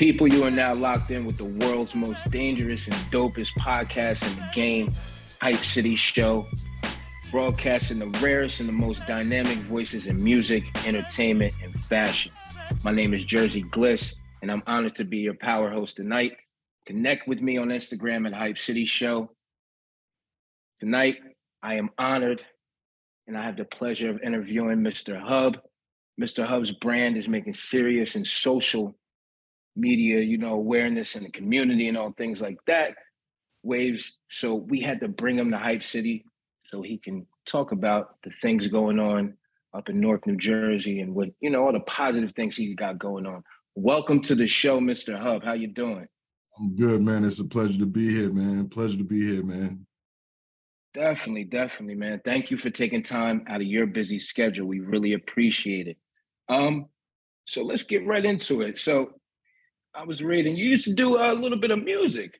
people, you are now locked in with the world's most dangerous and dopest podcast in the game, Hype City Show, broadcasting the rarest and the most dynamic voices in music, entertainment, and fashion. My name is Gerzy Gliss, and I'm honored to be your power host tonight. Connect with me on Instagram at Hype City Show. Tonight, I am honored, and I have the pleasure of interviewing Mr. Hubb. Mr. Hubb's brand is making serious and social media, awareness in the community and all things like that, waves. So we had to bring him to Hype City so he can talk about the things going on up in Newark, New Jersey, and what, all the positive things he got going on. Welcome to the show, Mr. Hubb. How you doing? I'm good, man. It's a pleasure to be here, man. Pleasure to be here, man. Definitely, man. Thank you for taking time out of your busy schedule. We really appreciate it. So let's get right into it. So I was reading, you used to do a little bit of music.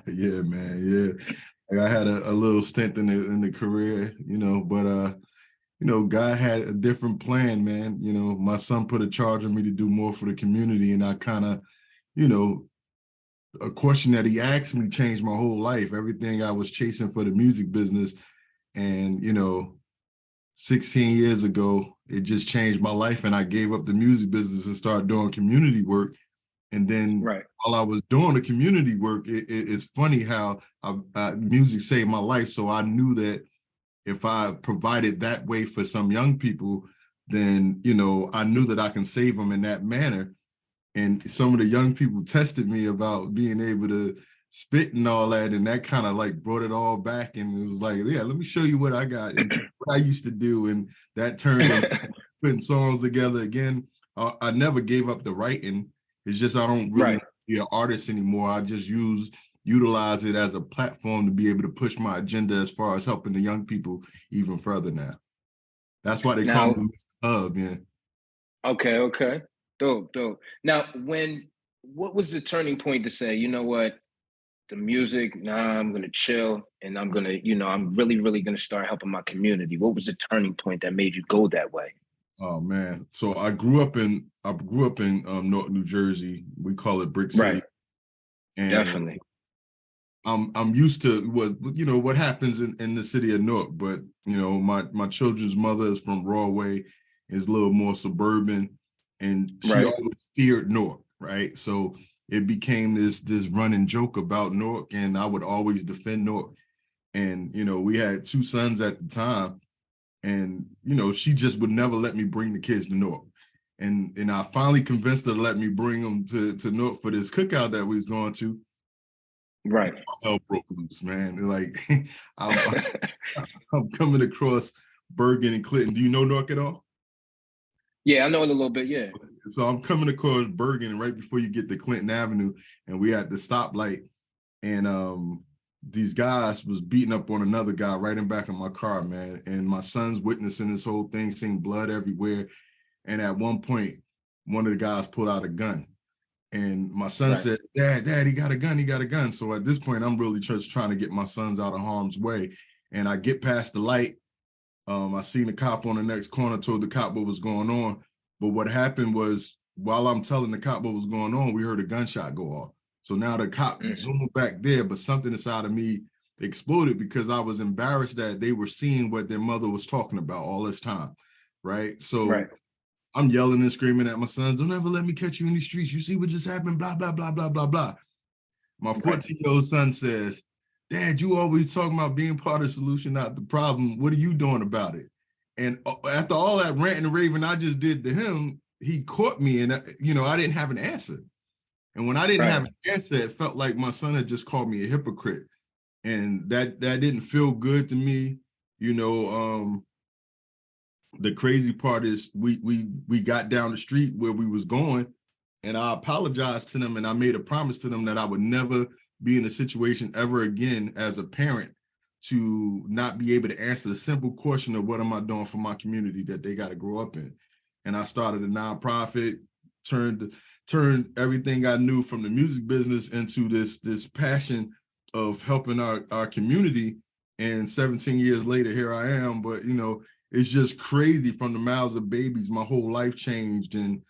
Yeah, man. Yeah. Like I had a little stint in the career, but God had a different plan, man. My son put a charge on me to do more for the community, and I kind of, a question that he asked me changed my whole life. Everything I was chasing for the music business, and 16 years ago, it just changed my life, and I gave up the music business and started doing community work. And then while I was doing the community work, it's funny how music saved my life. So I knew that if I provided that way for some young people, then, I knew that I can save them in that manner. And some of the young people tested me about being able to spit and all that. And that kind of like brought it all back. And it was like, yeah, let me show you what I got and what I used to do. And that turned into putting songs together again. I never gave up the writing. It's just I don't really be an artist anymore. I just utilize it as a platform to be able to push my agenda as far as helping the young people even further now. That's why they call me Mr. Hubb, yeah. Okay. Dope. Now, what was the turning point to say, you know what, the music, I'm going to chill and I'm going to, I'm really going to start helping my community? What was the turning point that made you go that way? Oh man. So I grew up in Newark, New Jersey. We call it Brick City. Right. And definitely. I'm used to what happens in the city of Newark, but my children's mother is from Broadway, is a little more suburban, and she always feared Newark, right? So it became this running joke about Newark, and I would always defend Newark. And we had two sons at the time, and she just would never let me bring the kids to Newark. And I finally convinced her to let me bring them to Newark for this cookout that we was going to. Right. Hell broke loose, man. Like I'm coming across Bergen and Clinton. Do you know Newark at all? Yeah, I know it a little bit, yeah. So I'm coming across Bergen right before you get to Clinton Avenue, and we at the stoplight, and these guys was beating up on another guy right in back of my car, man. And my son's witnessing this whole thing, seeing blood everywhere. And at one point, one of the guys pulled out a gun. And my son said, Dad, he got a gun. So at this point, I'm really just trying to get my sons out of harm's way. And I get past the light. I seen the cop on the next corner, told the cop what was going on. But what happened was, while I'm telling the cop what was going on, we heard a gunshot go off. So now the cop zoomed back there, but something inside of me exploded because I was embarrassed that they were seeing what their mother was talking about all this time, right? So I'm yelling and screaming at my sons, don't ever let me catch you in these streets. You see what just happened, blah, blah, blah, blah, blah, blah. My 14-year-old son says, Dad, you always talking about being part of the solution, not the problem. What are you doing about it? And after all that ranting and raving I just did to him, he caught me, and I didn't have an answer. And when I didn't have an answer, it felt like my son had just called me a hypocrite. And that didn't feel good to me. The crazy part is we got down the street where we was going, and I apologized to them, and I made a promise to them that I would never be in a situation ever again as a parent to not be able to answer the simple question of what am I doing for my community that they got to grow up in. And I started a nonprofit, turned everything I knew from the music business into this passion of helping our community. And 17 years later, here I am. But it's just crazy, from the mouths of babies, my whole life changed, and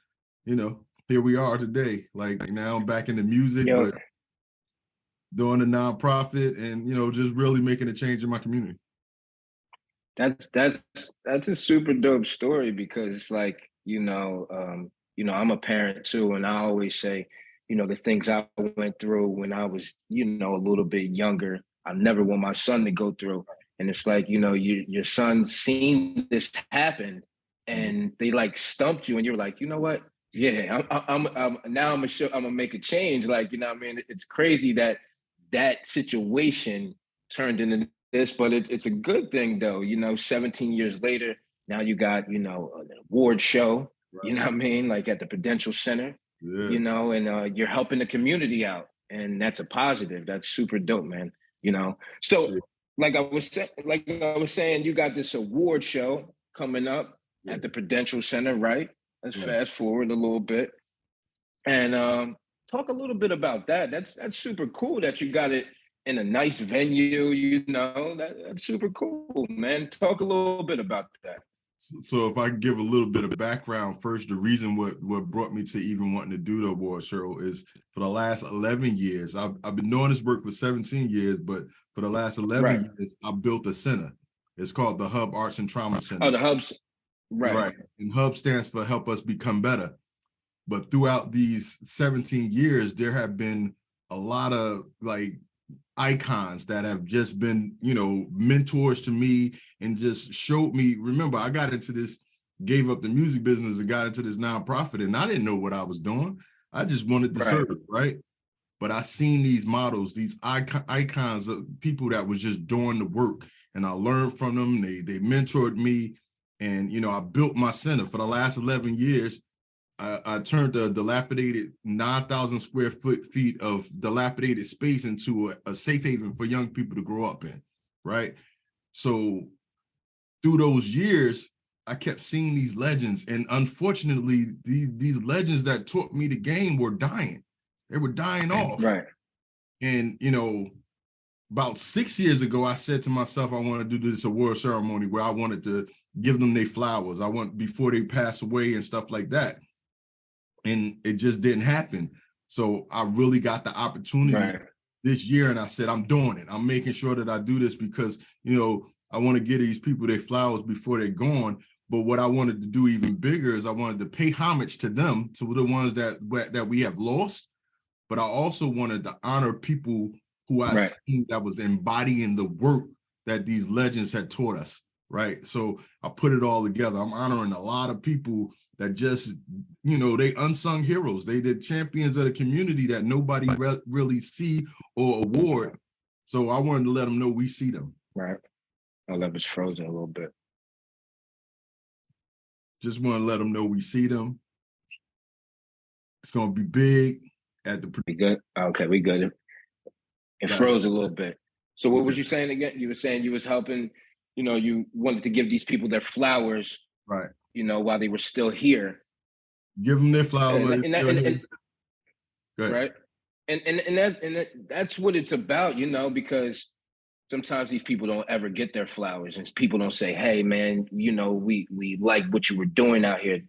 here we are today. Like now I'm back into music, Yo, but doing a nonprofit and, just really making a change in my community. that's a super dope story because it's like, I'm a parent too, and I always say, the things I went through when I was, a little bit younger, I never want my son to go through. And it's like, your son seen this happen and they like stumped you and you're like, you know what? Yeah, I'm now I'm gonna make a change. Like, what I mean? It's crazy that that situation turned into this, but it's a good thing though. 17 years later, now you got an award show. You Right. know what I mean? Like at the Prudential Center. Yeah. And you're helping the community out, and that's a positive. That's super dope, man. So like I was saying, you got this award show coming up Yeah. at the Prudential Center, right? Let's Yeah. fast forward a little bit and talk a little bit about that. That's super cool that you got it in a nice venue. That's super cool, man. Talk a little bit about that. So if I can give a little bit of background first, the reason what brought me to even wanting to do the award show is for the last 11 years, I've been doing this work for 17 years, but for the last 11 Right. years, I built a center. It's called the Hubb Arts and Trauma Oh, Center. the Hubs. Right. Right. And Hubb stands for Help Us Become Better. But throughout these 17 years, there have been a lot of like icons that have just been, mentors to me and just showed me. Remember, I got into this, gave up the music business and got into this nonprofit, and I didn't know what I was doing. I just wanted to Right. serve, right? But I seen these models, these icons of people that was just doing the work, and I learned from them. They mentored me, and I built my center for the last 11 years. I turned a dilapidated 9,000 square feet of dilapidated space into a safe haven for young people to grow up in, right? So through those years, I kept seeing these legends, and unfortunately, these legends that taught me the game were dying. They were dying off. Right. And about 6 years ago, I said to myself, I want to do this award ceremony where I wanted to give them their flowers. I want before they pass away and stuff like that. And it just didn't happen. So I really got the opportunity this year, and I said, I'm doing it. I'm making sure that I do this because, I want to give these people their flowers before they're gone. But what I wanted to do even bigger is I wanted to pay homage to them, to the ones that we have lost. But I also wanted to honor people who I seen that was embodying the work that these legends had taught us, right? So I put it all together. I'm honoring a lot of people that just, they unsung heroes. They did champions of the community that nobody really see or award. So I wanted to let them know we see them. Right. My love is frozen a little bit. Just want to let them know we see them. It's going to be big at the. We good? Okay, we good. It froze a little bit. So what was you saying again? You were saying you was helping, you wanted to give these people their flowers, right? While they were still here. Give them their flowers. Right. And that's what it's about, because sometimes these people don't ever get their flowers, and people don't say, "Hey, man, we like what you were doing out here."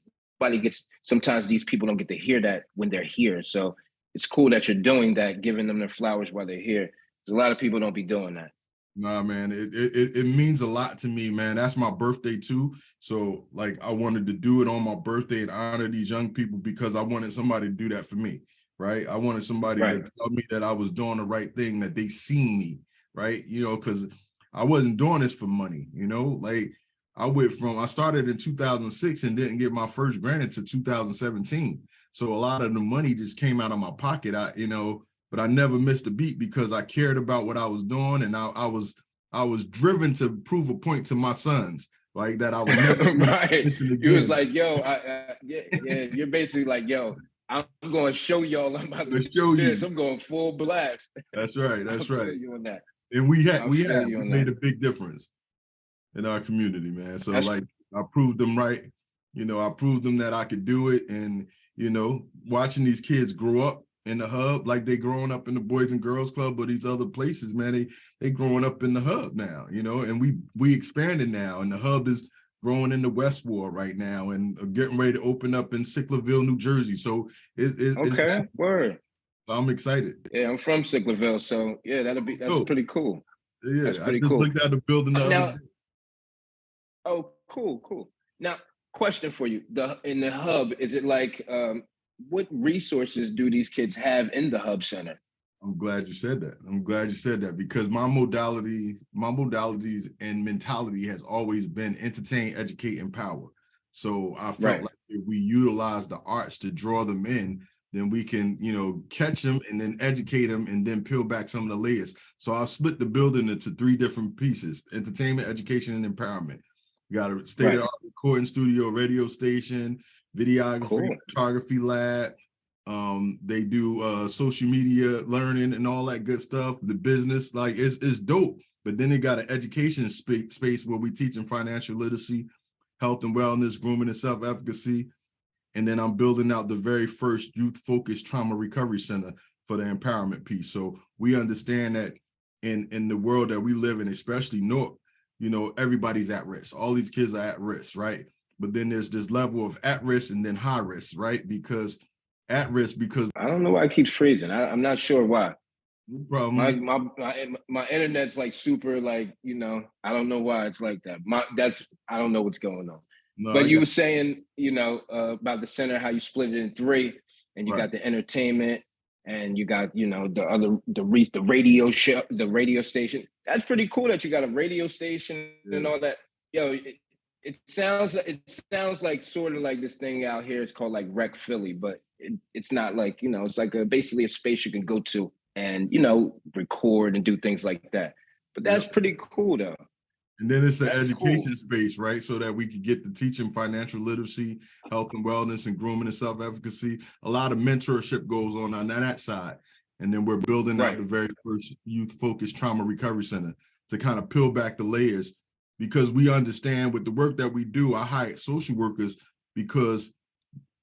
Sometimes these people don't get to hear that when they're here. So it's cool that you're doing that, giving them their flowers while they're here. Because a lot of people don't be doing that. Nah, man, it means a lot to me, man. That's my birthday too. So like I wanted to do it on my birthday and honor these young people because I wanted somebody to do that for me, right? I wanted somebody to tell me that I was doing the right thing, that they seen me, right? Because I wasn't doing this for money, like I started in 2006 and didn't get my first grant until 2017. So a lot of the money just came out of my pocket. But I never missed a beat because I cared about what I was doing, and I was driven to prove a point to my sons, like that I would never right. You was like, yo, you're basically like, yo, I'm going to show y'all I'm about to show this. I'm going full blast. That's right. That's right. You on that. And we made a big difference in our community, man. So like I proved them right. I proved them that I could do it, and watching these kids grow up in the Hubb, like they growing up in the Boys and Girls Club or these other places, man. They growing up in the Hubb now, and we expanded now, and the Hubb is growing in the West Ward right now and getting ready to open up in Sicklerville, New Jersey. So it's Okay, word. I'm excited. Yeah, I'm from Sicklerville, so yeah, that's Oh, pretty cool. That's yeah, I pretty just cool. looked at the building the other Now, day. oh, cool, cool. Now, question for you: in the hub, is it like what resources do these kids have in the hub center? I'm glad you said that. I'm glad you said that because my modalities and mentality has always been entertain, educate, empower. So I felt Right. like if we utilize the arts to draw them in, then we can, catch them and then educate them and then peel back some of the layers. So I've split the building into three different pieces: entertainment, education, and empowerment. We got a Right. state-of-the-art recording studio, radio station, videography, Cool. photography lab. They do social media learning and all that good stuff. The business, like it's dope. But then they got an education space where we teach them financial literacy, health and wellness, grooming and self-efficacy. And then I'm building out the very first youth-focused trauma recovery center for the empowerment piece. So we understand that in the world that we live in, especially Newark, everybody's at risk. All these kids are at risk, right? But then there's this level of at risk and then high risk, right? Because at risk because I don't know why it keeps freezing. I'm not sure why. no My problem. my my internet's like super like I don't know why it's like that. I don't know what's going on. No, But I you got were saying about the center, how you split it in three, and you right. got the entertainment, and you got the radio show, the radio station. That's pretty cool that you got a radio station and Yeah. all that. Yo, it sounds like sort of like this thing out here. It's called like Rec Philly, but it's not like it's like basically a space you can go to and record and do things like that. But that's Yep. pretty cool though. And then it's an That's cool. education space, right? So that we could get to teaching financial literacy, health and wellness, and grooming and self-efficacy. A lot of mentorship goes on that side. And then we're building out Right. the very first youth-focused trauma recovery center to kind of peel back the layers because we understand with the work that we do, I hire social workers because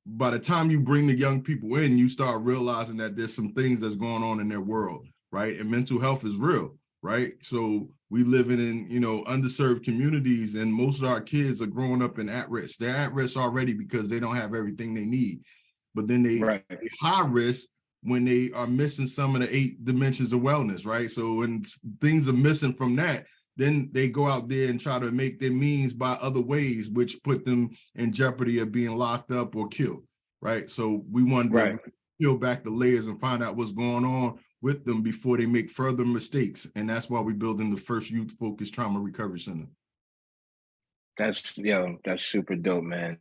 by the time you bring the young people in, you start realizing that there's some things that's going on in their world, right? And mental health is real, right? So we live in underserved communities, and most of our kids are growing up in at risk. They're at risk already because they don't have everything they need, but then they Right. high risk when they are missing some of the 8 dimensions of wellness, right? So when things are missing from that, then they go out there and try to make their means by other ways, which put them in jeopardy of being locked up or killed, right? So we wanted Right. to peel back the layers and find out what's going on with them before they make further mistakes. And that's why we're building the first youth-focused trauma recovery center. That's super dope, man.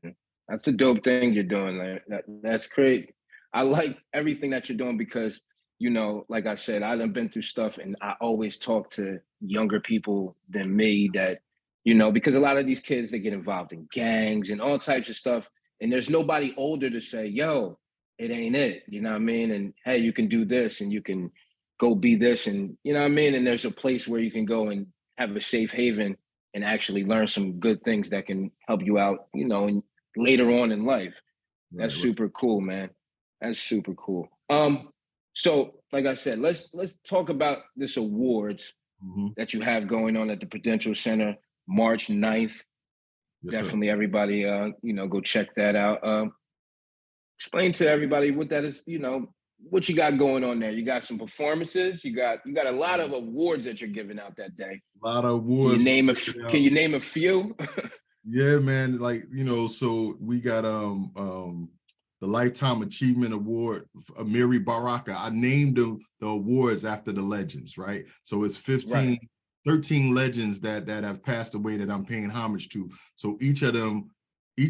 That's a dope thing you're doing. That's great. I like everything that you're doing because, like I said, I've been through stuff and I always talk to younger people than me that, because a lot of these kids, they get involved in gangs and all types of stuff. And there's nobody older to say, yo, it ain't it. You know what I mean? And hey, you can do this and you can go be this. And you know what I mean? And there's a place where you can go and have a safe haven and actually learn some good things that can help you out, and later on in life. That's Right. super cool, man. That's super cool. So like I said, let's talk about this awards Mm-hmm. that you have going on at the Prudential Center, March 9th. Yes, sir. Definitely everybody go check that out. Explain to everybody what that is, what you got going on there. You got some performances, you got a lot of awards that you're giving out that day. A lot of Can you awards. name a few? Yeah, man. Like, so we got the Lifetime Achievement Award, Amiri Baraka. I named the awards after the legends, right? So it's Right. 13 legends that have passed away that I'm paying homage to. So each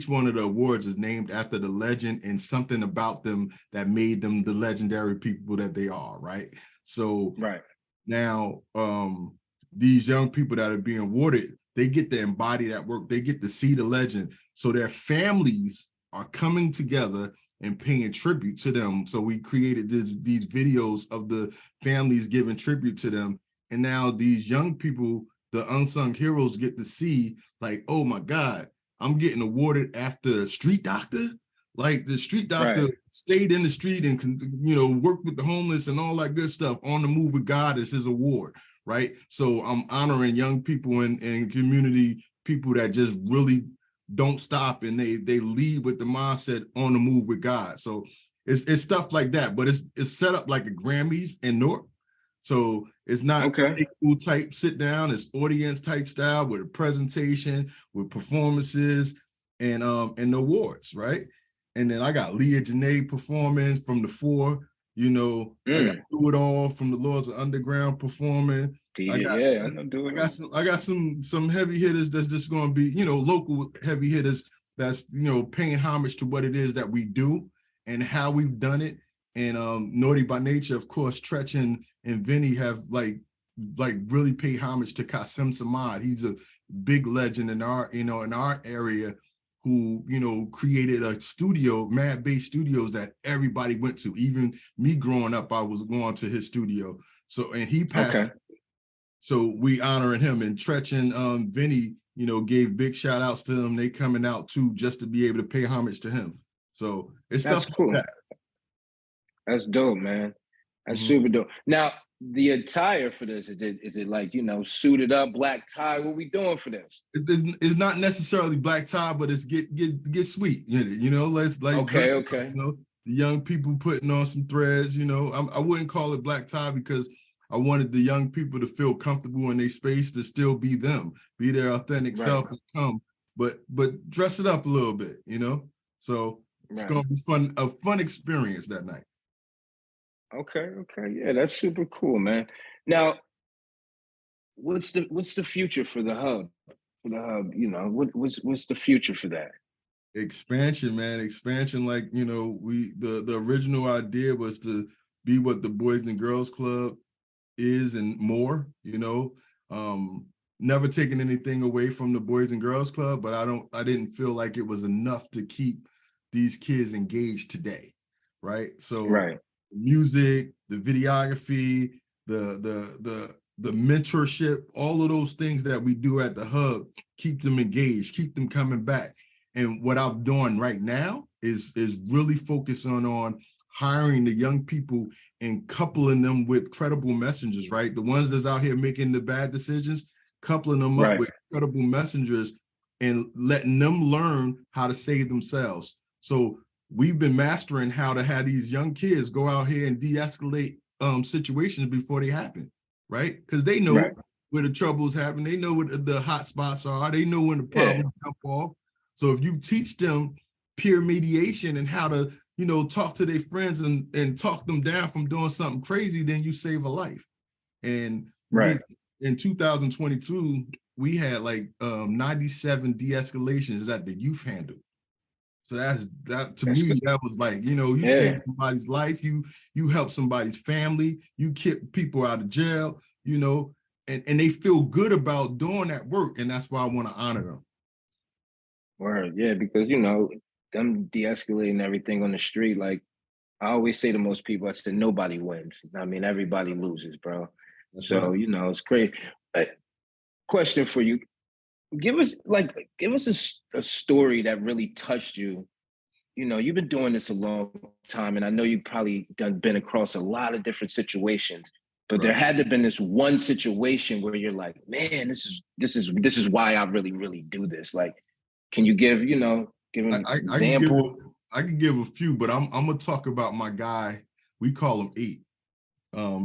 one of the awards is named after the legend and something about them that made them the legendary people that they are, right? So Right. now these young people that are being awarded, they get to embody that work. They get to see the legend. So their families are coming together and paying tribute to them. So we created these videos of the families giving tribute to them. And now these young people, the unsung heroes, get to see like, oh my God, I'm getting awarded after a street doctor. Like the street doctor Right. stayed in the street and worked with the homeless and all that good stuff. On the Move with God is his award, right? So I'm honoring young people and community people that just really don't stop, and they lead with the mindset on the move with God. So it's stuff like that, but it's set up like a Grammys in Newark. So it's not Okay. school type sit down, it's audience type style with a presentation, with performances and the awards, right? And then I got Leah Janae performing from the Four, I got Do It All from the Lords of Underground performing. I got Yeah, I know Do It All. I got some heavy hitters that's just gonna be, local heavy hitters that's paying homage to what it is that we do and how we've done it. And Naughty by Nature, of course, Tretch and Vinny have like really paid homage to Qasim Samad. He's a big legend in our in our area who created a studio, Mad Bay Studios, that everybody went to. Even me growing up, I was going to his studio. So, and he passed. Okay. So we honoring him, and Tretch and Vinny, gave big shout outs to him. They coming out too, just to be able to pay homage to him. So it's That's stuff cool. like that. That's dope, man. That's Mm-hmm. super dope. Now, the attire for this, is it like, suited up, black tie? What we doing for this? It's not necessarily black tie, but it's get sweet. Let's like Okay, dress okay. up, the young people putting on some threads. I wouldn't call it black tie because I wanted the young people to feel comfortable in their space, to still be them, be their authentic self, and come, but dress it up a little bit, So it's gonna be a fun experience that night. Okay, yeah, that's super cool, man. Now, what's the future for the Hubb? For the Hubb, what's the future for that? Expansion, man. Expansion, like, the original idea was to be what the Boys and Girls Club is and more, never taking anything away from the Boys and Girls Club, but I didn't feel like it was enough to keep these kids engaged today, right? So music, the videography, the mentorship, all of those things that we do at the Hubb keep them engaged, keep them coming back. And what I'm doing right now is really focusing on hiring the young people and coupling them with credible messengers, right? The ones that's out here making the bad decisions, coupling them up with credible messengers and letting them learn how to save themselves. So we've been mastering how to have these young kids go out here and de-escalate situations before they happen, right? Because they know where the troubles happen. They know what the hot spots are. They know when the problems jump off. So if you teach them peer mediation and how to talk to their friends and talk them down from doing something crazy, then you save a life. And in 2022, we had like 97 de-escalations that the youth handled. So that to me, good. That was like, you save somebody's life, you help somebody's family, you keep people out of jail, and they feel good about doing that work. And that's why I want to honor them. Word, yeah, because them de-escalating everything on the street, like I always say to most people, I said nobody wins. I mean, everybody loses, bro. That's so right. It's great. Question for you: give us a story that really touched you. You've been doing this a long time, and I know you've probably been across a lot of different situations. But there had to have been this one situation where you're like, man, this is why I really, really do this. Like, can you give an example? I can give a few, but I'm gonna talk about my guy. We call him 8.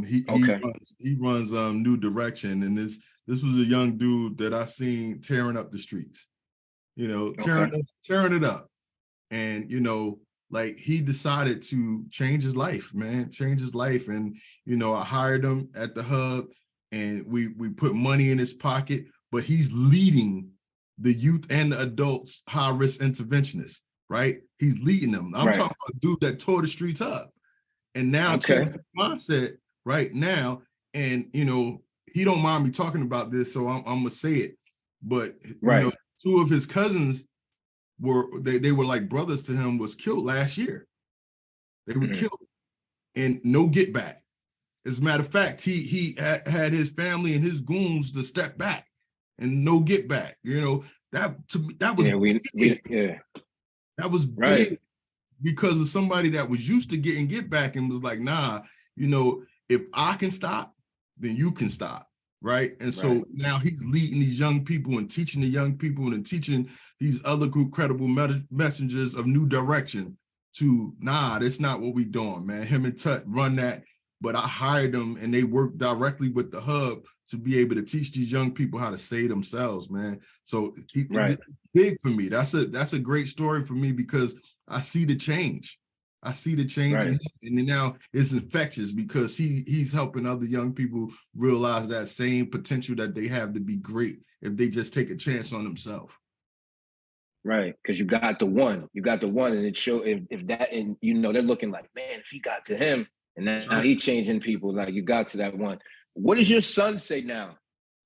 He runs New Direction, and this was a young dude that I seen tearing up the streets, tearing it up, and like he decided to change his life, and I hired him at the Hubb, and we put money in his pocket, but he's leading the youth and the adults high-risk interventionists, right? He's leading them. I'm talking about a dude that tore the streets up and now changed the mindset right now. And, he don't mind me talking about this, so I'm gonna say it. But, 2 of his cousins they were like brothers to him, was killed last year. They were killed and no get back. As a matter of fact, he had his family and his goons to step back and no get back. That to me, that was that was big because of somebody that was used to getting get back and was like, nah, if I can stop, then you can stop, right? And Right. so now he's leading these young people and teaching the young people and teaching these other group credible messengers of new direction to, nah, that's not what we doing, man. Him and Tut run that, but I hired them and they work directly with the Hubb to be able to teach these young people how to say themselves, man. So Right. it's big for me. That's a great story for me because I see the change. I see the change in Right. him, and then now it's infectious because he's helping other young people realize that same potential that they have to be great if they just take a chance on themselves. Right. Because you got the one. You got the one, and it show if that, and they're looking like, man, if he got to him, and That's now right. he changing people, like you got to that one. What does your son say now?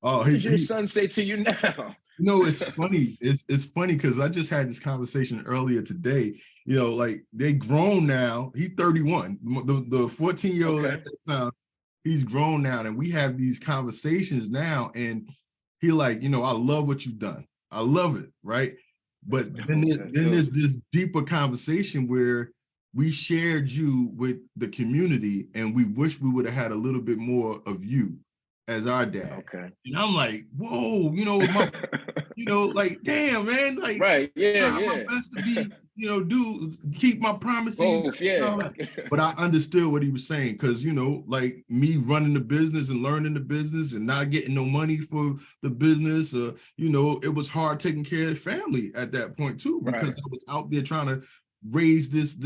Oh, What does your son say to you now? it's funny. It's funny because I just had this conversation earlier today. Like they grown now. He's 31. The 14-year-old Okay. at that time, he's grown now, and we have these conversations now. And he like, I love what you've done. I love it, right? But then there's this deeper conversation where we shared you with the community, and we wish we would have had a little bit more of you as our dad. Okay. And I'm like, whoa, like, damn, man, like, Right. Yeah. try my Yeah. best to be, do keep my promise to you Both. and Yeah. all that. But I understood what he was saying because, like me running the business and learning the business and not getting no money for the business, it was hard taking care of the family at that point too, because Right. I was out there trying to raise this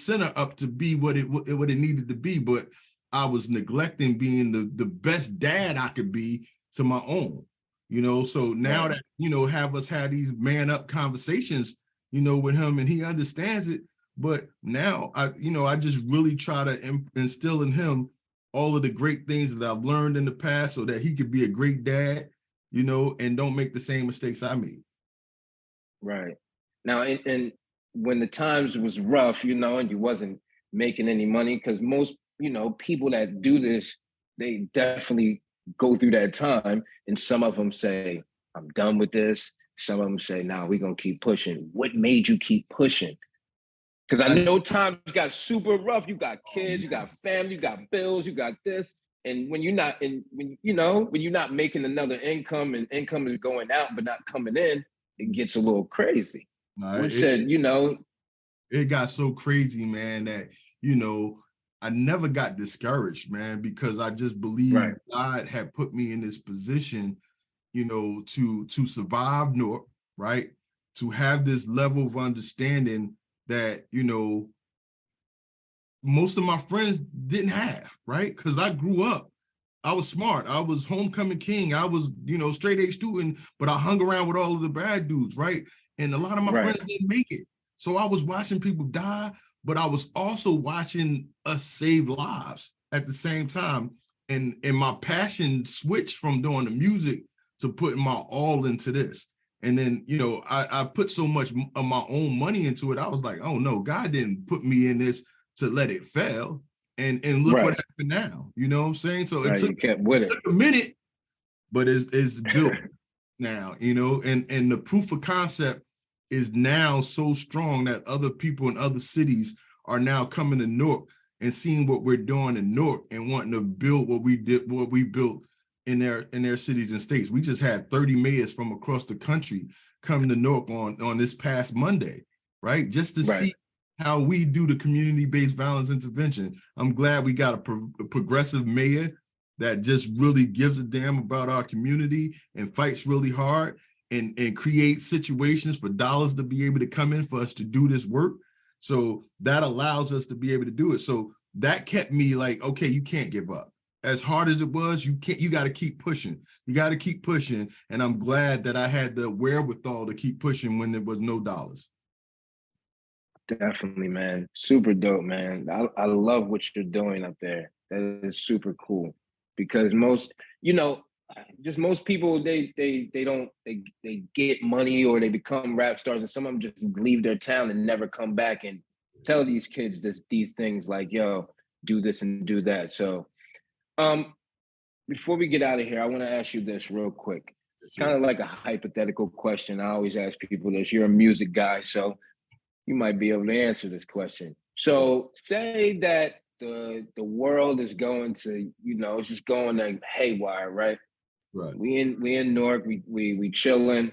center up to be what it needed to be, but I was neglecting being the best dad I could be to my own. So now Right. that have us had these man up conversations with him, and he understands it. But now I just really try to instill in him all of the great things that I've learned in the past so that he could be a great dad, and don't make the same mistakes I made. Right. Now, and when the times was rough, and you wasn't making any money, because most, people that do this, they definitely go through that time. And some of them say, I'm done with this. Some of them say, nah, we're going to keep pushing. What made you keep pushing? Because I know times got super rough. You got kids, you got family, you got bills, you got this. And when you're not when you're not making another income and income is going out but not coming in, it gets a little crazy. What said, it got so crazy, man, that I never got discouraged, man, because I just believe right, God had put me in this position, to survive Newark, right? To have this level of understanding that, most of my friends didn't have, right? Because I grew up, I was smart. I was homecoming king. I was, straight A student, but I hung around with all of the bad dudes, right? And a lot of my right, friends didn't make it. So I was watching people die, but I was also watching us save lives at the same time. And my passion switched from doing the music to putting my all into this. And then, I put so much of my own money into it. I was like, oh no, God didn't put me in this to let it fail. And look what right, happened now. You know what I'm saying? So it right. took You kept with it. a minute, but it's built now, and the proof of concept is now so strong that other people in other cities are now coming to Newark and seeing what we're doing in Newark and wanting to build what we built in their cities and states. We just had 30 mayors from across the country come to Newark on this past Monday, right? Just to Right. see how we do the community-based violence intervention. I'm glad we got a progressive mayor that just really gives a damn about our community and fights really hard and creates situations for dollars to be able to come in for us to do this work. So that allows us to be able to do it. So that kept me like, okay, you can't give up. As hard as it was, you got to keep pushing. You got to keep pushing. And I'm glad that I had the wherewithal to keep pushing when there was no dollars. Definitely, man. Super dope, man. I love what you're doing up there. That is super cool. Because most, just most people they don't they get money or they become rap stars, and some of them just leave their town and never come back and tell these kids these things like, yo, do this and do that. So um before we get out of here, I want to ask you this real quick. It's kind of like a hypothetical question. I always ask people this. You're a music guy, so you might be able to answer this question. So say that the world is going to, it's just going to haywire, right? Right. we in Newark, we chilling,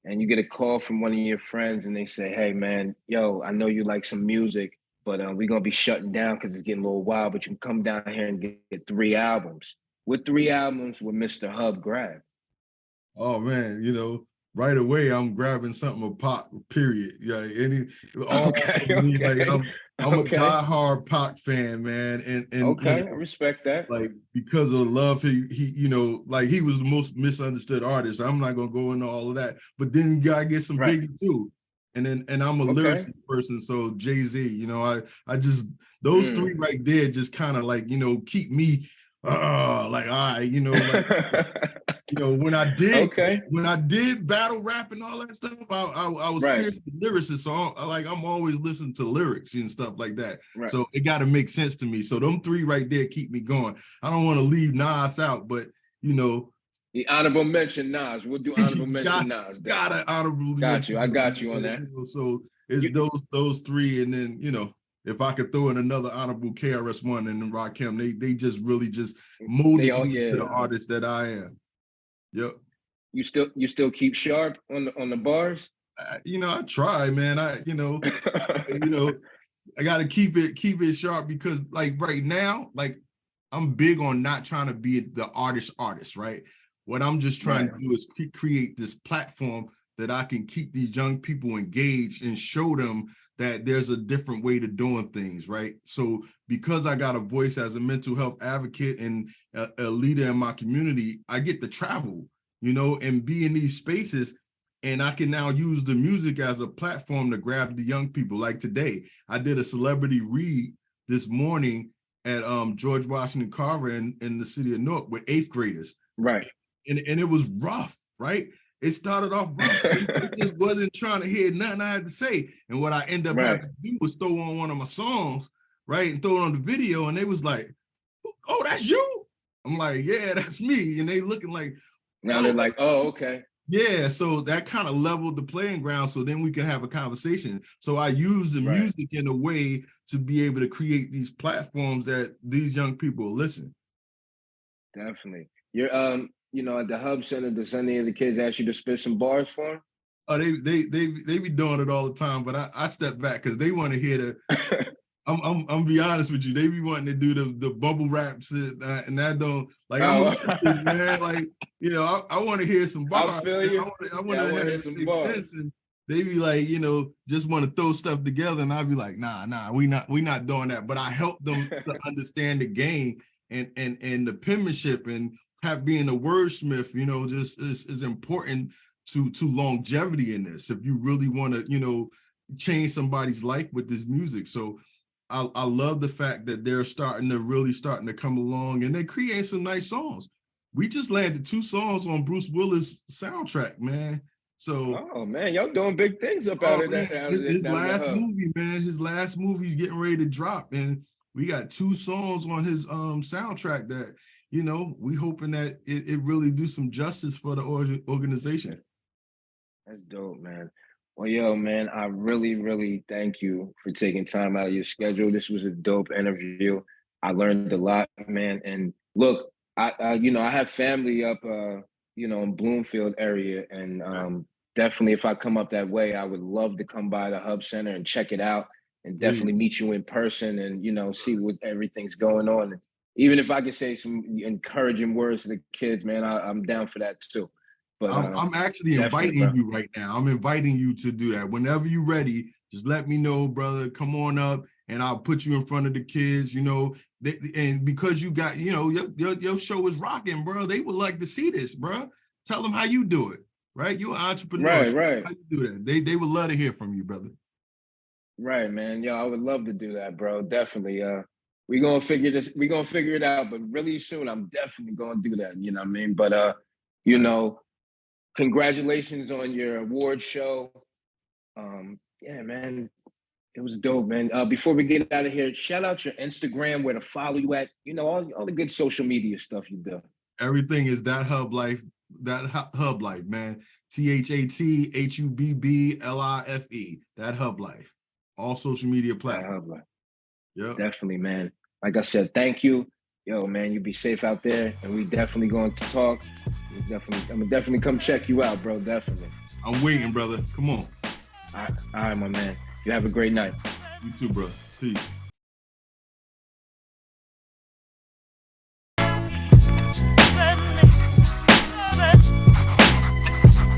and you get a call from one of your friends, and they say, "Hey, man, yo, I know you like some music, but we're gonna be shutting down because it's getting a little wild. But you can come down here and get 3 albums. What 3 albums would Mr. Hubb grab?" Oh man, right away I'm grabbing something of pop, period. Yeah, all Okay, of me, like okay, I'm a okay, diehard Pac fan, man. And okay. I respect that. like because of the love he like he was the most misunderstood artist. I'm not gonna go into all of that, but then you gotta get some Right. Biggie too. And I'm a Okay. lyricist person, so Jay-Z, I just those three Mm. right there just kind of like, keep me like all right, like when I did Okay. battle rap and all that stuff, I was Right. scared of the lyricist, so I'm always listening to lyrics and stuff like that. Right. So it got to make sense to me. So them three right there keep me going. I don't want to leave Nas out, but The honorable mention Nas. We'll do honorable mention got Nas then. gotta honorably Got mention you. I him, got you on man. that. So it's You, those three, and then if I could throw in another honorable KRS-One and then Rakim, they just really just they molded all, me into yeah. the artist that I am. Yep. You still keep sharp on the bars. I try, man. You know, I got to keep it sharp because like right now, like I'm big on not trying to be the artist, right? What I'm just trying Right. to do is create this platform that I can keep these young people engaged and show them that there's a different way to doing things, right? So because I got a voice as a mental health advocate and a leader in my community, I get to travel, and be in these spaces. And I can now use the music as a platform to grab the young people. Like today, I did a celebrity read this morning at George Washington Carver in the city of Newark with 8th graders. Right. And it was rough, right? It started off rough. They just wasn't trying to hear nothing I had to say. And what I ended up Right. having to do was throw on one of my songs, right? And throw it on the video. And they was like, "Oh, that's you?" I'm like, "Yeah, that's me." And they looking like, Now "Oh, they're like, oh, okay. yeah." So that kind of leveled the playing ground. So then we can have a conversation. So I use the Right. music in a way to be able to create these platforms that these young people listen. Definitely. You're at the Hub Center, does any of the kids ask you to spit some bars for them? Oh, they be doing it all the time, but I step back because they want to hear the. I'm be honest with you. They be wanting to do the bubble rap shit, and that don't like. I'm a Oh, lyricist, man. Like I want to hear some I bars. feel Man. you. I want Yeah, I to want to have hear it some make bars. sense, and they be like, just want to throw stuff together, and I be like, nah, we not doing that. But I help them to understand the game and the penmanship and being a wordsmith. Just is important to longevity in this. If you really want to, change somebody's life with this music, so. I love the fact that they're starting to come along and they create some nice songs. We just landed 2 songs on Bruce Willis soundtrack, man. So, Oh man, y'all doing big things up out oh of man, that his out of the last Hub. movie, man, his last movie is getting ready to drop, and we got 2 songs on his soundtrack that we hoping that it really do some justice for the organization. That's dope, man. Well, yo, man, I really, really thank you for taking time out of your schedule. This was a dope interview. I learned a lot, man. And look, I have family up, in Bloomfield area, and Right. definitely, if I come up that way, I would love to come by the Hub Center and check it out, and Please. definitely meet you in person, and see what everything's going on. And even if I could say some encouraging words to the kids, man, I'm down for that too. But I'm actually definitely, inviting bro. you right now. I'm inviting you to do that. Whenever you're ready, just let me know, brother. Come on up and I'll put you in front of the kids, and because you got, your show is rocking, bro. They would like to see this, bro. Tell them how you do it, right? You're an entrepreneur. Right, right, How you do that? They would love to hear from you, brother. right, man. Yo, I would love to do that, bro. Definitely. We're gonna figure it out, but really soon I'm definitely gonna do that. You know what I mean? But you Right. know, congratulations on your award show. Yeah, man. It was dope, man. Before we get out of here, shout out your Instagram, where to follow you at. All the good social media stuff you do. Everything is that Hub life, Hub life, man. ThatHubbLife. That Hub life. All social media That platforms. hub, Yep. definitely, man. Like I said, thank you. Yo, man, you be safe out there, and we definitely going to talk. I'm gonna definitely come check you out, bro. Definitely. I'm waiting, brother. Come on. All right, my man. You have a great night. You too, bro. Peace.